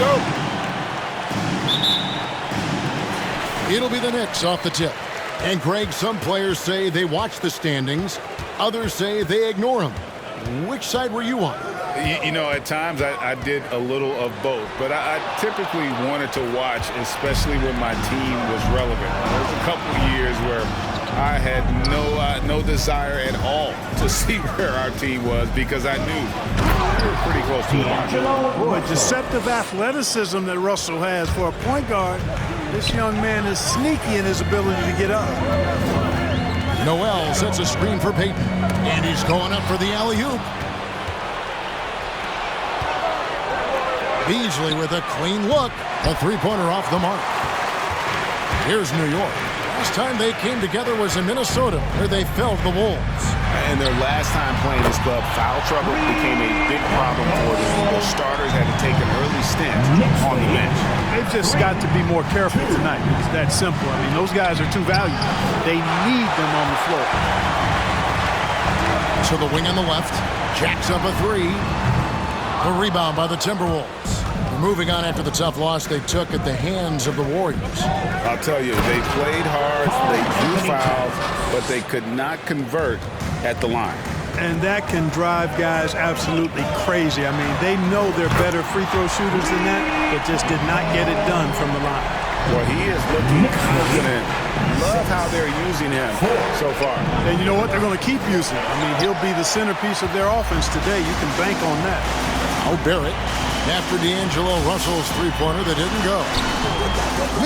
go. It'll be the Knicks off the tip. And, Greg, some players say they watch the standings. Others say they ignore them. Which side were you on? You know, at times I did a little of both, but I typically wanted to watch, especially when my team was relevant. There was a couple of years where I had no desire at all to see where our team was because I knew we were pretty close to the mark. Boy, deceptive athleticism that Russell has for a point guard. This young man is sneaky in his ability to get up. Noel sets a screen for Payton, and he's going up for the alley-oop. Beasley with a clean look. A three-pointer off the mark. Here's New York. Last time they came together was in Minnesota, where they felled the Wolves. And their last time playing this club, foul trouble became a big problem for them. Their starters had to take an early stint on the bench. They've just got to be more careful tonight. It's that simple. I mean, those guys are too valuable. They need them on the floor. To the wing on the left. Jacks up a three. The rebound by the Timberwolves. Moving on after the tough loss they took at the hands of the Warriors. I'll tell you, they played hard, they drew fouls, but they could not convert at the line. And that can drive guys absolutely crazy. I mean, they know they're better free throw shooters than that, but just did not get it done from the line. Well, he is looking confident. Love how they're using him so far. And you know what? They're going to keep using him. I mean, he'll be the centerpiece of their offense today. You can bank on that. Now Barrett, after D'Angelo Russell's three-pointer that didn't go.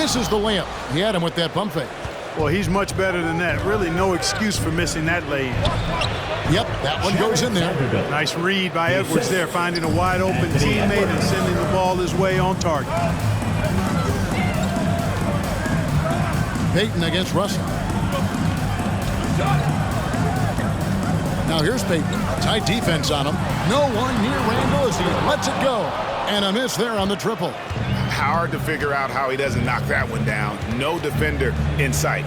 Misses the layup. He had him with that pump fake. Well, he's much better than that. Really no excuse for missing that lay. Yep, that one goes in there. Nice read by Edwards there, finding a wide-open teammate and sending the ball his way on target. Payton against Russell. Now here's Payton. Tight defense on him. No one near Randall as he lets it go. And a miss there on the triple. Hard to figure out how he doesn't knock that one down. No defender in sight.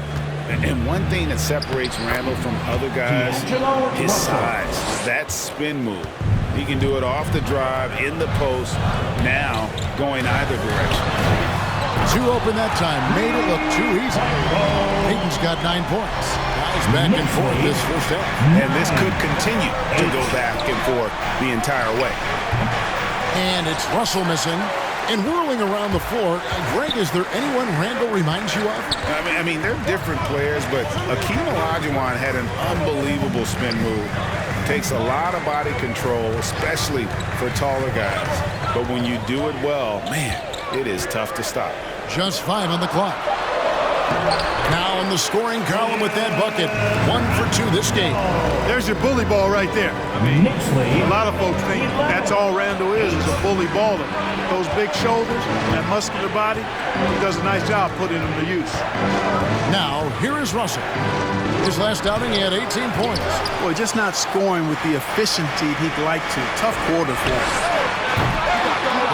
And one thing that separates Randall from other guys, his size. That spin move. He can do it off the drive, in the post, now going either direction. Too open that time. Made it look too easy. Payton's got 9 points. Guys back and forth this first half. And this could continue to go back and forth the entire way. And it's Russell missing. And whirling around the floor, Greg, is there anyone Randall reminds you of? I mean, they're different players, but Akeem Olajuwon had an unbelievable spin move. Takes a lot of body control, especially for taller guys. But when you do it well, man, it is tough to stop. Just 5 on the clock. Now in the scoring column with that bucket. 1 for 2 this game. There's your bully ball right there. I mean, a lot of folks think that's all Randall is a bully baller. Those big shoulders, that muscular body, he does a nice job putting them to use. Now, here is Russell. His last outing, he had 18 points. Boy, just not scoring with the efficiency he'd like to. Tough quarter for him.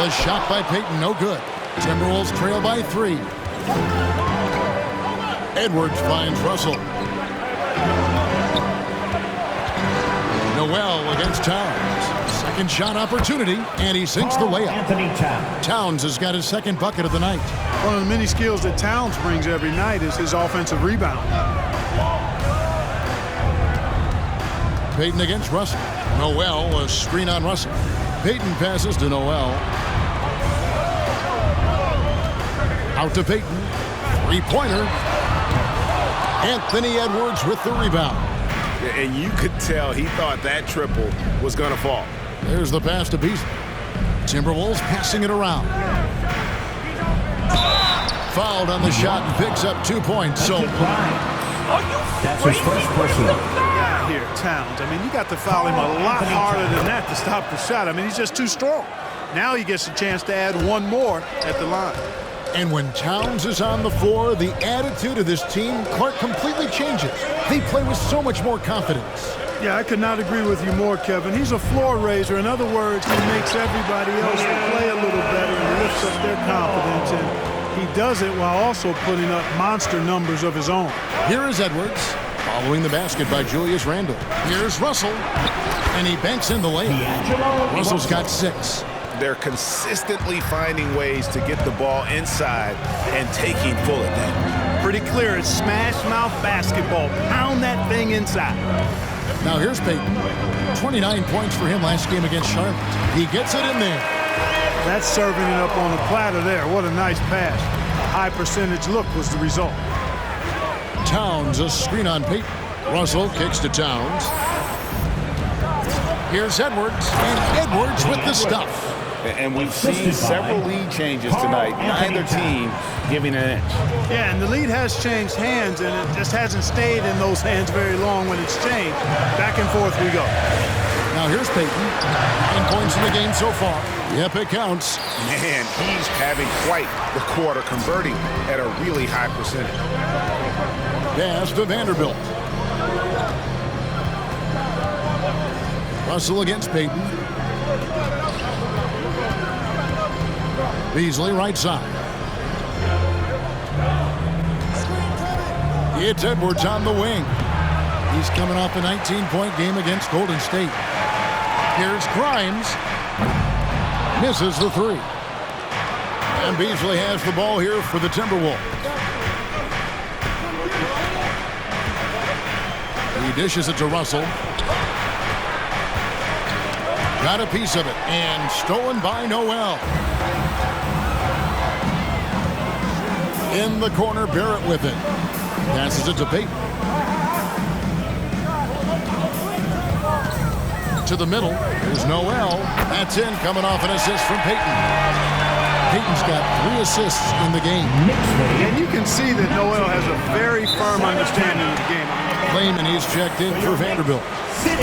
The shot by Payton, no good. Timberwolves trail by 3. Edwards finds Russell. Noel against Towns. Second shot opportunity, and he sinks the layup. Towns has got his second bucket of the night. One of the many skills that Towns brings every night is his offensive rebound. Payton against Russell. Noel, a screen on Russell. Payton passes to Noel. Out to Payton. Three-pointer. Anthony Edwards with the rebound. And you could tell he thought that triple was going to fall. There's the pass to Beasley. Timberwolves passing it around. Fouled on the shot and picks up 2 points. So that's his first personal. Yeah, here, Towns. I mean, you got to foul him a lot harder than that to stop the shot. I mean, he's just too strong. Now he gets a chance to add one more at the line. And when Towns is on the floor, the attitude of this team, Clark, completely changes. They play with so much more confidence. Yeah, I could not agree with you more, Kevin. He's a floor raiser. In other words, he makes everybody else play a little better and lifts up their confidence. And he does it while also putting up monster numbers of his own. Here is Edwards, following the basket by Julius Randle. Here's Russell, and he banks in the layup. Russell's got 6. they're consistently finding ways to get the ball inside and taking full advantage. Pretty clear. It's smash mouth basketball. Pound that thing inside. Now here's Payton. 29 points for him last game against Charlotte. He gets it in there. That's serving it up on a platter there. What a nice pass. A high percentage look was the result. Towns, a screen on Payton. Russell kicks to Towns. Here's Edwards, and Edwards with the stuff. And we've seen several lead changes tonight, neither team giving an inch. Yeah, and the lead has changed hands, and it just hasn't stayed in those hands very long when it's changed. Back and forth we go. Now here's Payton. 9 points in the game so far. Yep, it counts. Man, he's having quite the quarter, converting at a really high percentage. Pass to Vanderbilt. Russell against Payton. Beasley right side. It's Edwards on the wing. He's coming off a 19-point game against Golden State. Here's Grimes. Misses the three. And Beasley has the ball here for the Timberwolves. He dishes it to Russell. Got a piece of it, and stolen by Noel. In the corner, Barrett with it. Passes it to Payton. To the middle, there's Noel. That's in, coming off an assist from Payton. Payton's got 3 assists in the game. And you can see that Noel has a very firm understanding of the game. Clayman, he's checked in for Vanderbilt.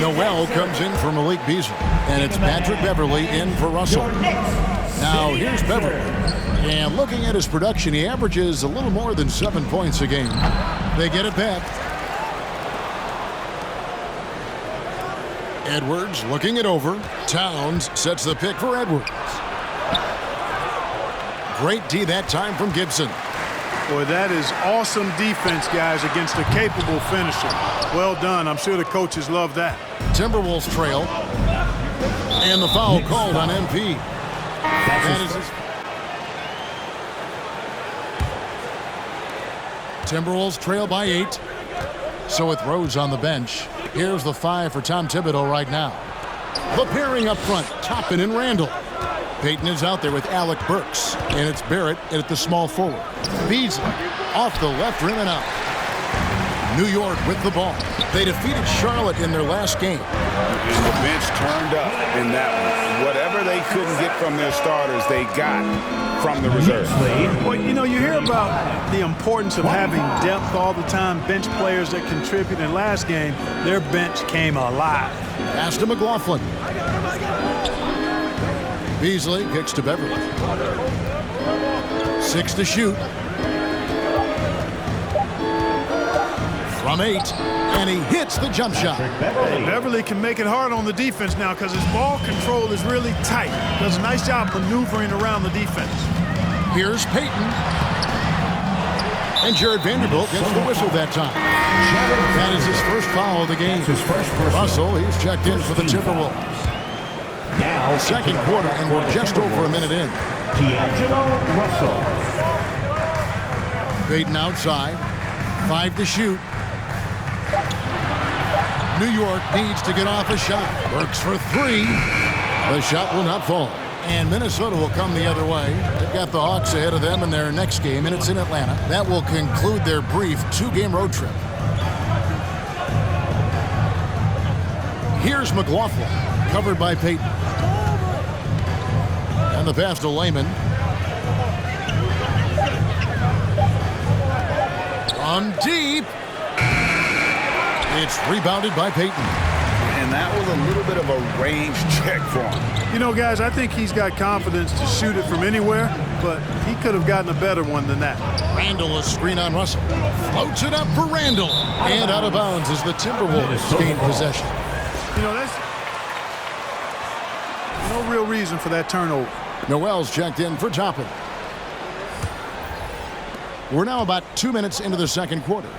Noel comes in for Malik Beasley. And it's Patrick Beverly in for Russell. Now here's Beverly. And looking at his production, he averages a little more than 7 points a game. They get it back. Edwards looking it over. Towns sets the pick for Edwards. Great D that time from Gibson. Boy, that is awesome defense, guys, against a capable finisher. Well done. I'm sure the coaches love that. Timberwolves trail. And the foul called on MP. That is his... Timberwolves trail by 8. So with Rose on the bench. Here's the 5 for Tom Thibodeau right now. The pairing up front, Toppin and Randall. Payton is out there with Alec Burks. And it's Barrett at the small forward. Beasley off the left rim and out. New York with the ball. They defeated Charlotte in their last game. And the bench turned up in that one. Whatever they couldn't get from their starters, they got from the reserves. Well, you know, you hear about the importance of having depth all the time, bench players that contribute. In last game, their bench came alive. Pass to McLaughlin. Beasley kicks to Beverly. 6 to shoot. From 8, and he hits the jump shot. Beverly can make it hard on the defense now because his ball control is really tight. Does a nice job maneuvering around the defense. Here's Payton. And Jared Vanderbilt gets the whistle that time. That is his first foul of the game. Russell, he's checked in for the Timberwolves. Now, second quarter, and we're just over a minute in. Russell. Payton outside. 5 to shoot. New York needs to get off a shot. Works for 3. The shot will not fall. And Minnesota will come the other way. They've got the Hawks ahead of them in their next game, and it's in Atlanta. That will conclude their brief 2-game road trip. Here's McLaughlin, covered by Payton. And the pass to Layman. From deep. It's rebounded by Payton. And that was a little bit of a range check for him. You know, guys, I think he's got confidence to shoot it from anywhere, but he could have gotten a better one than that. Randall, a screen on Russell. Floats it up for Randall. And out of bounds as the Timberwolves gain possession. You know, that's no real reason for that turnover. Noel's checked in for Toppin. We're now about 2 minutes into the second quarter.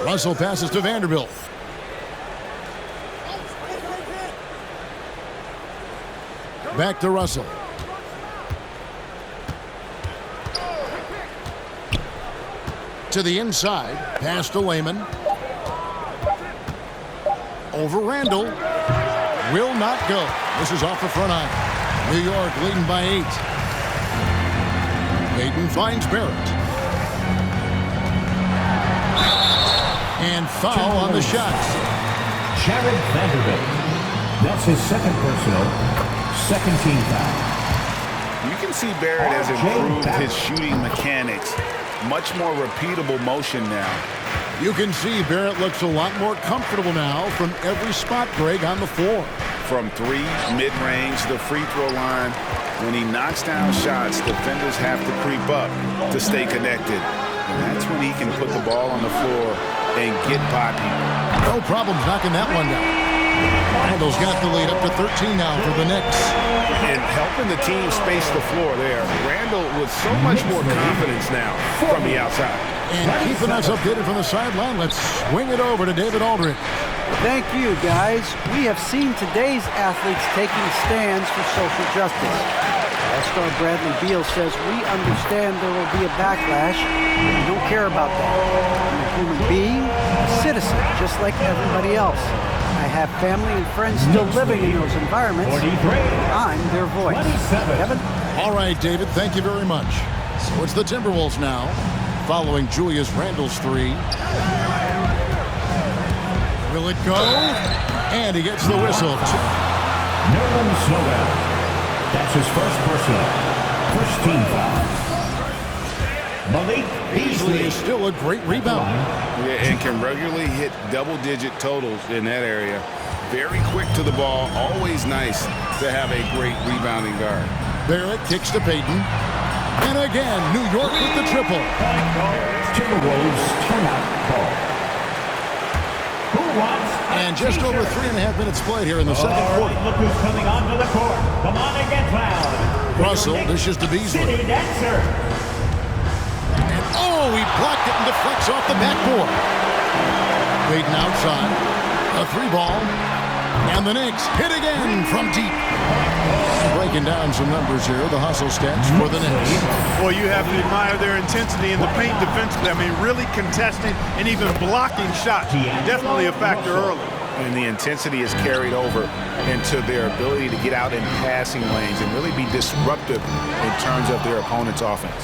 Russell passes to Vanderbilt. Back to Russell. To the inside. Pass to Lehman. Over Randall. Will not go. This is off the front eye. New York leading by 8. Payton finds Barrett. And foul on the shot. Jared Vanderbilt. That's his second personal, second team foul. You can see Barrett has improved his shooting mechanics. Much more repeatable motion now. You can see Barrett looks a lot more comfortable now from every spot, Greg, on the floor. From 3, mid-range, the free throw line. When he knocks down shots, defenders have to creep up to stay connected. And that's when he can put the ball on the floor and get by people. No problems knocking that one down. Randall's got the lead up to 13 now for the Knicks. And helping the team space the floor there. Randall with so much more confidence now from the outside. And keeping us updated from the sideline, let's swing it over to David Aldridge. Thank you, guys. We have seen today's athletes taking stands for social justice. All-star Bradley Beal says, we understand there will be a backlash. We don't care about that. I'm a human being, a citizen, just like everybody else. I have family and friends still living in those environments. I'm their voice. Kevin? All right, David, thank you very much. So it's the Timberwolves now, following Julius Randle's 3. Will it go? And he gets the whistle. Nerlens Noel. That's his first personal, first team foul. Malik Beasley is still a great rebounder. Yeah, and can regularly hit double-digit totals in that area. Very quick to the ball. Always nice to have a great rebounding guard. Barrett kicks to Payton. And again, New York with the triple. Timberwolves timeout ball. Who wants? And just over 3.5 minutes played here in the second quarter. Look who's coming onto the court. Come on and get loud. Russell dishes to Beasley. City dancer. And oh, he blocked it and deflects off the backboard. Payton outside. A 3-ball. And the Knicks hit again from deep. Breaking down some numbers here, the hustle stats for the Knicks. Boy, you have to admire their intensity in the paint defensively. I mean, really contesting and even blocking shots. Definitely a factor early. And the intensity is carried over into their ability to get out in passing lanes and really be disruptive in terms of their opponent's offense.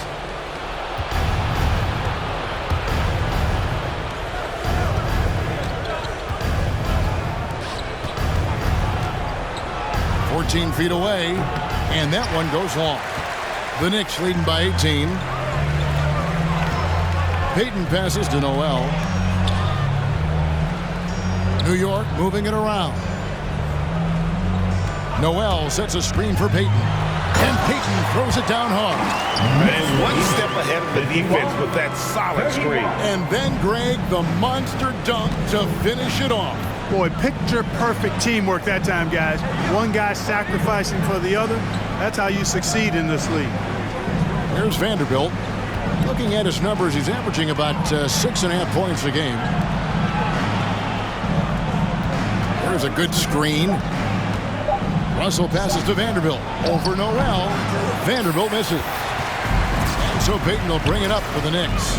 $14 feet away, and that one goes long. The Knicks leading by 18. Payton passes to Noel. New York moving it around. Noel sets a screen for Payton. And Payton throws it down hard. And one step ahead of the defense with that solid screen. And then, Greg, the monster dunk to finish it off. Boy, picture-perfect teamwork that time, guys. One guy sacrificing for the other. That's how you succeed in this league. Here's Vanderbilt. Looking at his numbers, he's averaging about 6.5 points a game. There's a good screen. Russell passes to Vanderbilt. Over Noel. Vanderbilt misses. And so Payton will bring it up for the Knicks.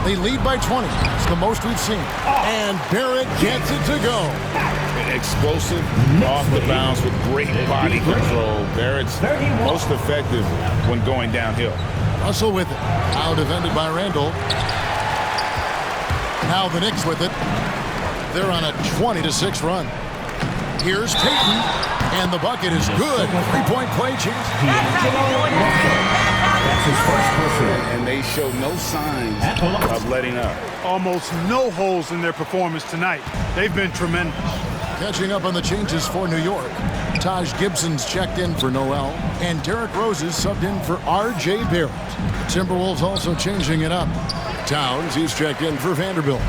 They lead by 20. It's the most we've seen. And Barrett gets it to go. Explosive, off the bounce with great body control. Barrett's most effective when going downhill. Russell with it. Now defended by Randall. Now the Knicks with it. They're on a 20-6 run. Here's Payton. And the bucket is good. 3-point play chance. That's his first personal. And they show no signs of letting up. Almost no holes in their performance tonight. They've been tremendous. Catching up on the changes for New York. Taj Gibson's checked in for Noel. And Derrick Rose is subbed in for R.J. Barrett. Timberwolves also changing it up. Towns, he's checked in for Vanderbilt.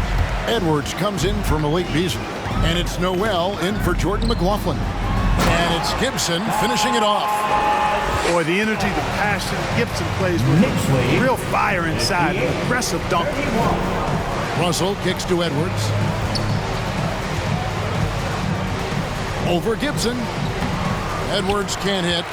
Edwards comes in for Malik Beasley. And it's Noel in for Jordan McLaughlin. And it's Gibson finishing it off. Boy, the energy, the passion Gibson plays with real fire inside, an aggressive dunk. Russell kicks to Edwards. Over Gibson. Edwards can't hit.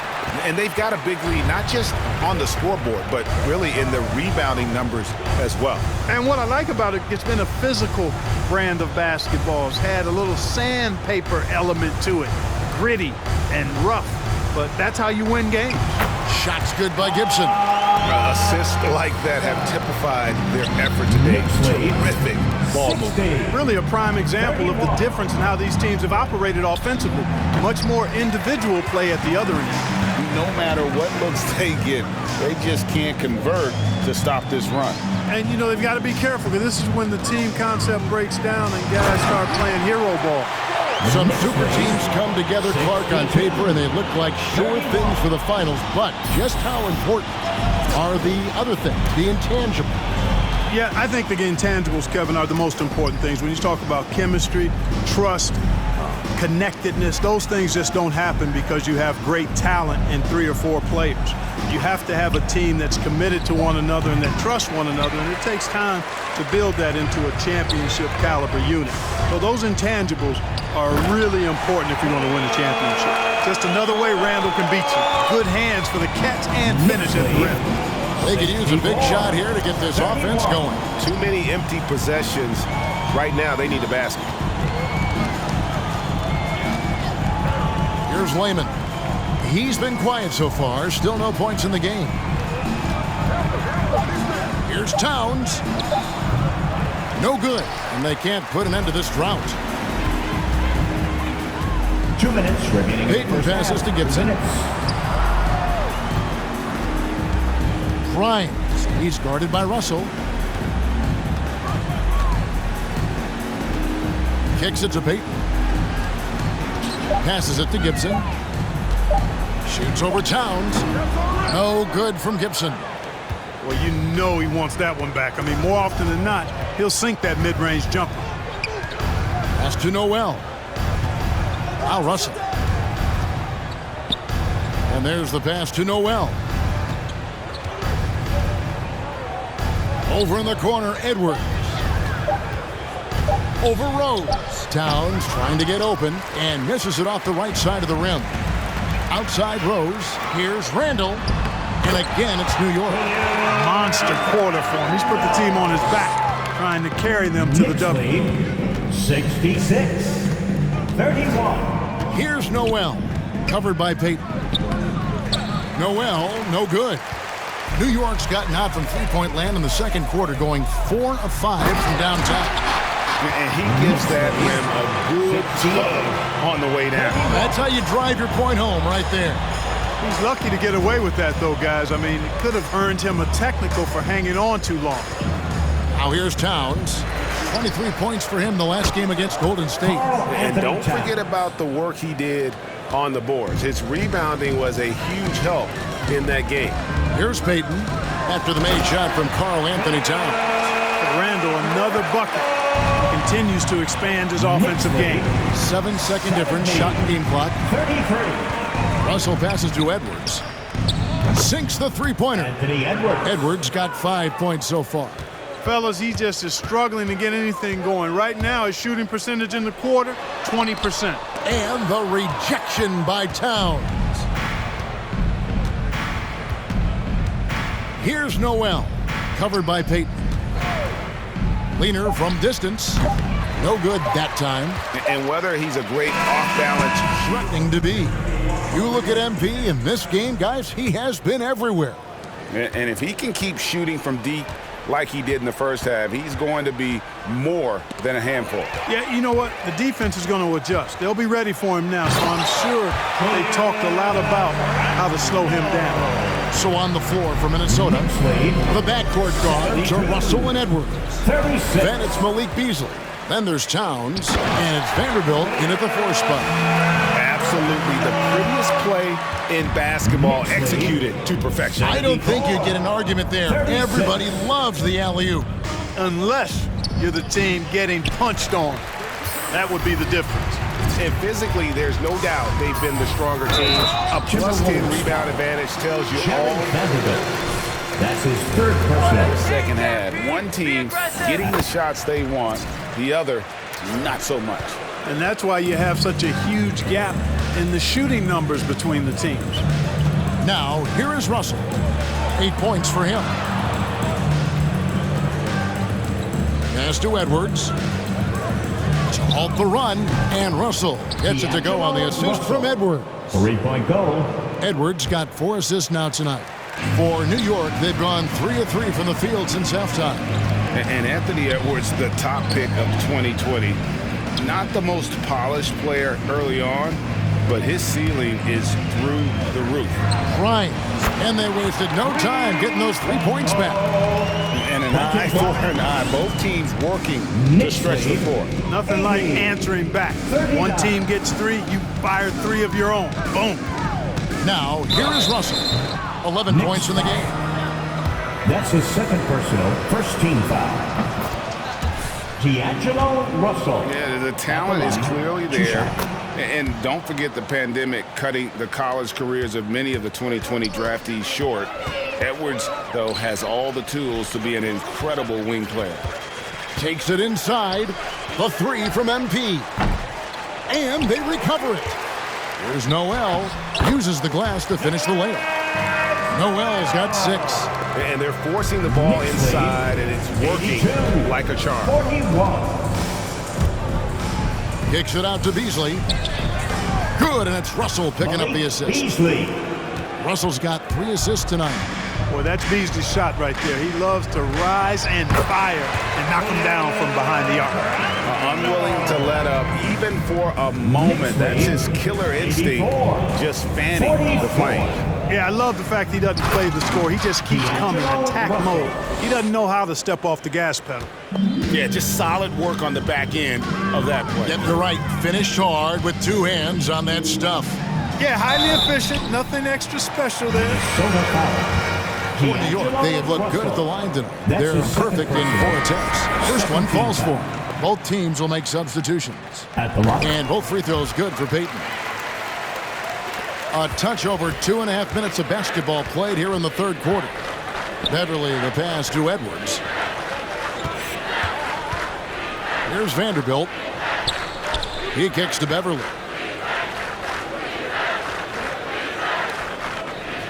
And they've got a big lead, not just on the scoreboard, but really in the rebounding numbers as well. And what I like about it, it's been a physical brand of basketball. It's had a little sandpaper element to it, gritty and rough, but that's how you win games. Shots good by Gibson. Assists like that have typified their effort today. Terrific ball movement. Really a prime example of the difference in how these teams have operated offensively. Much more individual play at the other end. No matter what looks they get, they just can't convert to stop this run. And, you know, they've got to be careful because this is when the team concept breaks down and guys start playing hero ball. Some super teams come together, Clark, on paper, and they look like sure things for the finals. But just how important are the other things, the intangibles? Yeah, I think the intangibles, Kevin, are the most important things. When you talk about chemistry, trust, connectedness, those things just don't happen because you have great talent in 3 or 4 players. You have to have a team that's committed to one another and that trusts one another, and it takes time to build that into a championship caliber unit. So those intangibles are really important if you want to win a championship. Just another way Randall can beat you. Good hands for the catch and finish at the rim. They could use a big shot here to get this offense going. Too many empty possessions. Right now, they need a basket. Here's Lehman. He's been quiet so far. Still no points in the game. Here's Towns. No good. And they can't put an end to this drought. 2 minutes remaining. Payton passes to Gibson. Grimes. He's guarded by Russell. Kicks it to Payton. Passes it to Gibson. Shoots over Towns. No good from Gibson. Well, you know he wants that one back. I mean, more often than not, he'll sink that mid-range jumper. Pass to Noel. Now Russell. And there's the pass to Noel. Over in the corner, Edwards. Over Rose. Towns trying to get open and misses it off the right side of the rim. Outside Rose. Here's Randall. And again, it's New York. Monster quarter for him. He's put the team on his back, trying to carry them to the W. 66-31. Here's Noel. Covered by Payton. Noel, no good. New York's gotten out from three-point land in the second quarter, going 4 of 5 from downtown. And he gives that rim a good tug on the way down. That's how you drive your point home right there. He's lucky to get away with that, though, guys. I mean, it could have earned him a technical for hanging on too long. Now here's Towns. 23 points for him the last game against Golden State. And don't forget about the work he did on the boards. His rebounding was a huge help in that game. Here's Payton after the made shot from Karl Anthony Towns. Randall, another bucket. Continues to expand his offensive game. 7-second difference, shot and game clock. 33. Russell passes to Edwards. Sinks the three-pointer. Anthony Edwards. Edwards got 5 points so far. Fellas, he just is struggling to get anything going. Right now, his shooting percentage in the quarter, 20%. And the rejection by Towns. Here's Noel, covered by Payton. Leaner from distance. No good that time. And whether he's a great off-balance. Threatening to be. You look at MP in this game, guys, he has been everywhere. And if he can keep shooting from deep like he did in the first half, he's going to be more than a handful. Yeah, you know what? The defense is going to adjust. They'll be ready for him now, so I'm sure they talked a lot about how to slow him down. So on the floor for Minnesota, the backcourt guards are Russell and Edwards. 36. Then it's Malik Beasley. Then there's Towns, and it's Vanderbilt in at the 4 spot. Absolutely the prettiest play in basketball, executed to perfection. I don't think you'd get an argument there. Everybody loves the alley-oop. Unless you're the team getting punched on. That would be the difference. And physically, there's no doubt they've been the stronger team. A +10 rebound advantage tells you all. Vanderbilt. That's his third personal. Second half, one team getting the shots they want, the other not so much. And that's why you have such a huge gap in the shooting numbers between the teams. Now, here is Russell. 8 points for him. Pass to Edwards. To halt the run, and Russell gets it to go on the assist from Edwards. 3-point goal. Edwards got 4 assists now tonight. For New York, they've gone 3 of 3 from the field since halftime. And Anthony Edwards, the top pick of 2020. Not the most polished player early on, but his ceiling is through the roof. Right. And they wasted no time getting those 3 points back. And an eye for an eye. Both teams working to stretch the floor. Nothing like answering back. One team gets 3, you fire 3 of your own. Boom. Now, here is Russell. 11 points in the game. That's his second personal, first team foul. D'Angelo Russell. Yeah, the talent is clearly there. And don't forget the pandemic cutting the college careers of many of the 2020 draftees short. Edwards, though, has all the tools to be an incredible wing player. Takes it inside. The 3 from MP. And they recover it. Here's Noel. Uses the glass to finish the layup. Noel's got 6. And they're forcing the ball inside, and it's working like a charm. 41. Kicks it out to Beasley. Good, and it's Russell picking up the assist. Beasley. Russell's got 3 assists tonight. Boy, that's Beasley's shot right there. He loves to rise and fire and knock him down from behind the arc. Unwilling to let up even for a moment. That's his killer instinct, just fanning the flames. Yeah, I love the fact he doesn't play the score. He just keeps coming, attack mode. He doesn't know how to step off the gas pedal. Yeah, just solid work on the back end of that play. Yep, you're right. Finished hard with 2 hands on that stuff. Yeah, highly efficient. Nothing extra special there. For New York, they have looked good at the line tonight. They're perfect in 4 attempts. First one falls for them. Both teams will make substitutions. And both free throws good for Peyton. A touch over 2.5 minutes of basketball played here in the third quarter. Beverly the pass to Edwards. Here's Vanderbilt. He kicks to Beverly.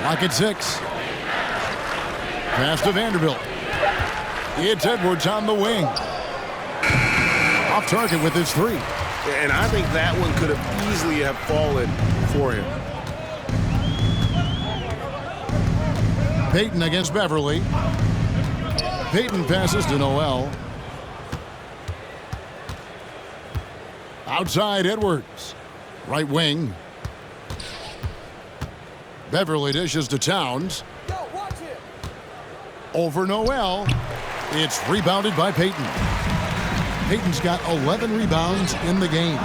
Lock at 6. Pass to Vanderbilt. It's Edwards on the wing. Off target with his 3. And I think that one could have easily have fallen for him. Peyton against Beverly. Peyton passes to Noel. Outside Edwards. Right wing. Beverly dishes to Towns. Over Noel. It's rebounded by Peyton. Peyton's got 11 rebounds in the game.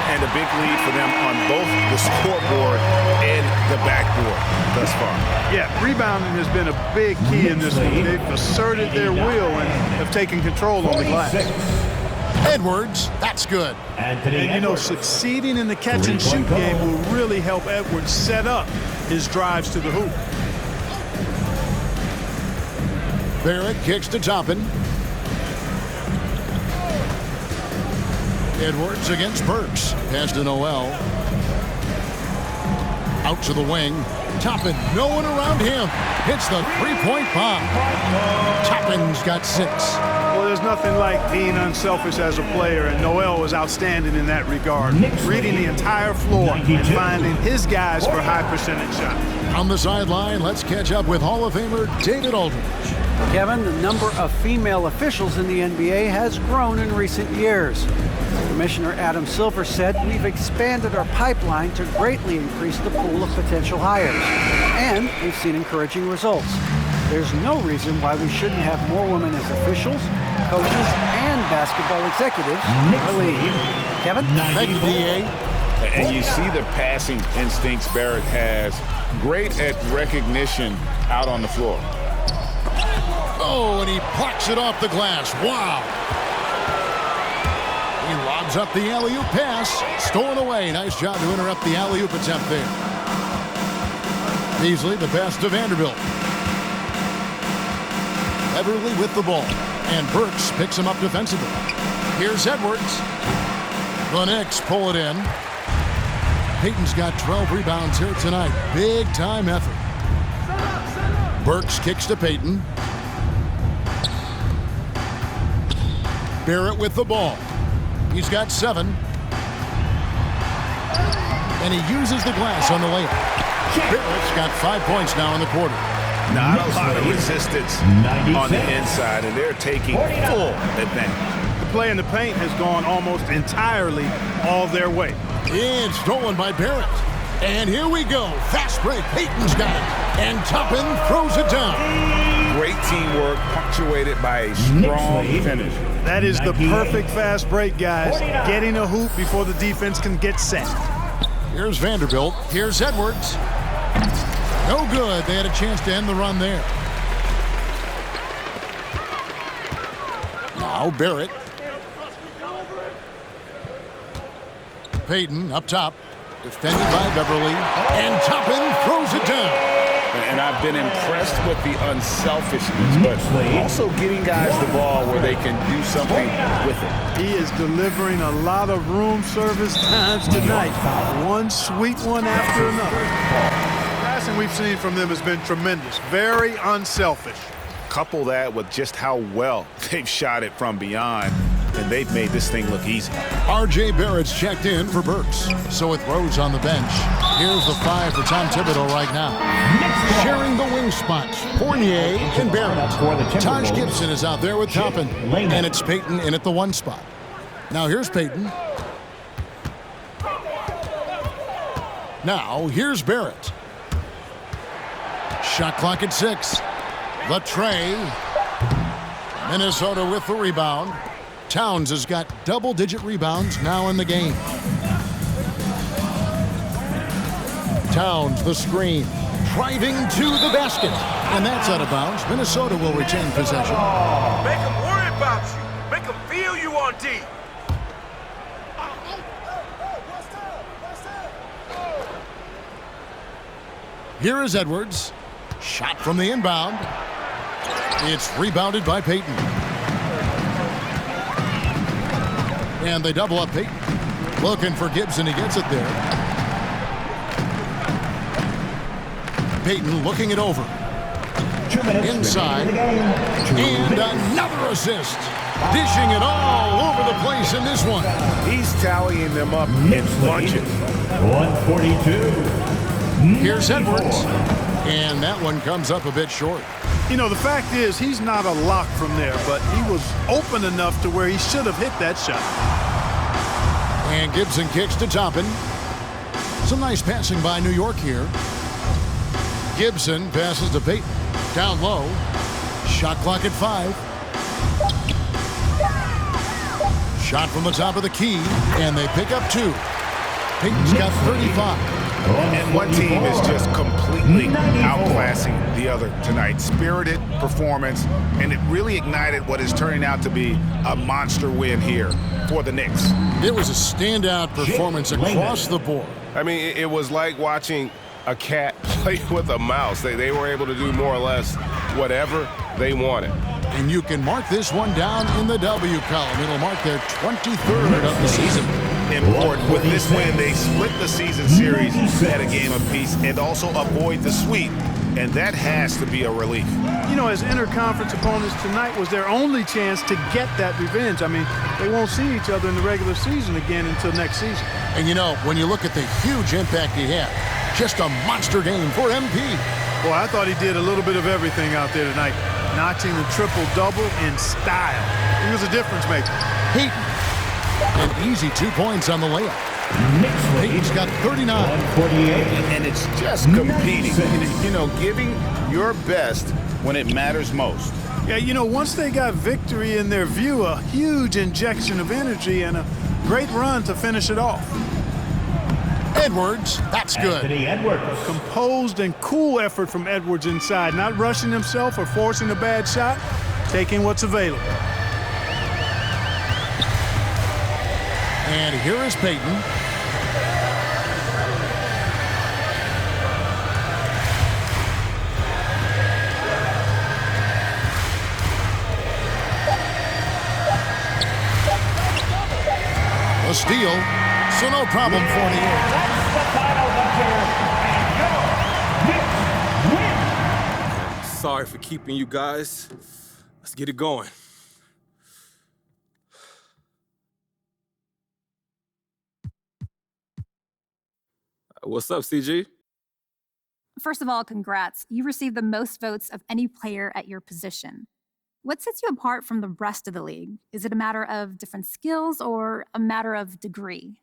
And a big lead for them on both the scoreboard and the backboard thus far. Yeah, rebounding has been a big key in this one. They've asserted their will and have taken control on the glass. Edwards, that's good. And you know, succeeding in the catch and shoot game will really help Edwards set up his drives to the hoop. Barrett kicks to Toppin. Edwards against Burks. Pass to Noel. Out to the wing. Toppin, no one around him. Hits the 3-point bomb. Toppin's got 6. Well, there's nothing like being unselfish as a player, and Noel was outstanding in that regard. Reading the entire floor and finding his guys for high percentage shots. On the sideline, let's catch up with Hall of Famer David Aldridge. Kevin, the number of female officials in the NBA has grown in recent years. Commissioner Adam Silver said, "We've expanded our pipeline to greatly increase the pool of potential hires, and we've seen encouraging results. There's no reason why we shouldn't have more women as officials, coaches, and basketball executives in the league." Kevin? Thank you, D.A. And you see the passing instincts Barrett has. Great at recognition out on the floor. Oh, and he plucks it off the glass. Wow. He lobs up the alley-oop pass. Stolen away. Nice job to interrupt the alley-oop attempt there. Beasley, the pass to Vanderbilt. Beverly with the ball. And Burks picks him up defensively. Here's Edwards. The Knicks pull it in. Payton's got 12 rebounds here tonight. Big time effort. Burks kicks to Payton. Barrett with the ball. He's got 7. And he uses the glass on the layup. Barrett's got 5 points now in the quarter. Not a lot of resistance on the inside, and they're taking full advantage. The play in the paint has gone almost entirely all their way. It's stolen by Barrett. And here we go. Fast break. Payton's got it. And Toppin throws it down. Great teamwork, punctuated by a strong finish. That is the perfect fast break, guys. Getting a hoop before the defense can get set. Here's Vanderbilt. Here's Edwards. No good. They had a chance to end the run there. Now Barrett. Payton up top. Defended by Beverly. And Toppin throws it down. And I've been impressed with the unselfishness, but also getting guys the ball where they can do something with it. He is delivering a lot of room service times tonight. One sweet one after another. The passing we've seen from them has been tremendous. Very unselfish. Couple that with just how well they've shot it from beyond, and they've made this thing look easy. R.J. Barrett's checked in for Burks. So with Rose on the bench, here's the 5 for Tom Thibodeau right now. Sharing the wing spots, Fournier and Barrett. Taj Gibson is out there with Toppin. And it's Payton in at the 1 spot. Now here's Payton. Now here's Barrett. Shot clock at 6. The tray. Minnesota with the rebound. Towns has got double-digit rebounds now in the game. Towns, the screen, driving to the basket. And that's out of bounds. Minnesota will retain possession. Make them worry about you. Make them feel you on D. Here is Edwards. Shot from the inbound. It's rebounded by Payton. And they double up Payton. Looking for Gibson. He gets it there. Payton looking it over. Inside. And another assist. Dishing it all over the place in this one. He's tallying them up in bunches. 142. Here's Edwards. And that one comes up a bit short. You know, the fact is he's not a lock from there, but he was open enough to where he should have hit that shot. And Gibson kicks to Toppin. Some nice passing by New York here. Gibson passes to Payton. Down low. Shot clock at 5. Shot from the top of the key. And they pick up 2. Payton's got 35. And one team is just completely outclassing the other tonight. Spirited performance, and it really ignited what is turning out to be a monster win here for the Knicks. It was a standout performance across the board. I mean, it was like watching a cat play with a mouse. They were able to do more or less whatever they wanted. And you can mark this one down in the W column. It'll mark their 23rd of the season. Important. With this win, they split the season series at a game apiece and also avoid the sweep, and that has to be a relief. You know, as interconference opponents, tonight was their only chance to get that revenge. I mean, they won't see each other in the regular season again until next season. And you know, when you look at the huge impact he had, just a monster game for MP. Boy, I thought he did a little bit of everything out there tonight, notching the triple-double in style. He was a difference maker. Payton. An easy 2 points on the layup. Payton's got 39. And it's just competing. You know, giving your best when it matters most. Yeah, you know, once they got victory in their view, a huge injection of energy and a great run to finish it off. Edwards, that's good. Anthony Edwards. Composed and cool effort from Edwards inside, not rushing himself or forcing a bad shot, taking what's available. And here is Payton. A steal, so no problem, Fournier. the final buzzer, and your Knicks win. Sorry for keeping you guys. Let's get it going. What's up, CG? First of all, congrats. You received the most votes of any player at your position. What sets you apart from the rest of the league? Is it a matter of different skills or a matter of degree?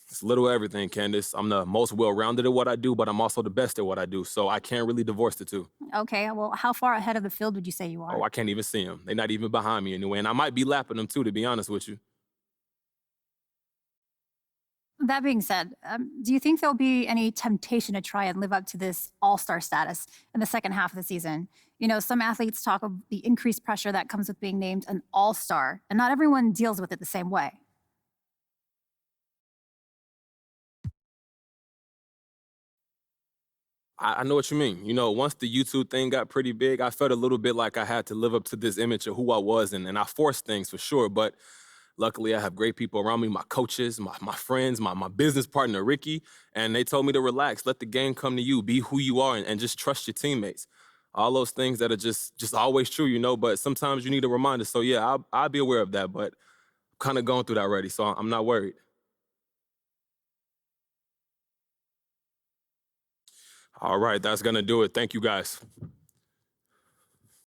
It's a little everything, Candace. I'm the most well-rounded at what I do, but I'm also the best at what I do, so I can't really divorce the two. Okay, well, how far ahead of the field would you say you are? Oh, I can't even see them. They're not even behind me anyway, and I might be lapping them too, to be honest with you. That being said, do you think there'll be any temptation to try and live up to this all-star status in the second half of the season? You know, some athletes talk of the increased pressure that comes with being named an all-star, and not everyone deals with it the same way. I know what you mean. You know, once the YouTube thing got pretty big, I felt a little bit like I had to live up to this image of who I was, and I forced things for sure, but luckily I have great people around me, my coaches, my friends, my business partner, Ricky, and they told me to relax, let the game come to you, be who you are, and just trust your teammates. All those things that are just always true, you know, but sometimes you need a reminder. So yeah, I'll be aware of that, but I'm kind of going through that already, so I'm not worried. All right, that's gonna do it. Thank you, guys.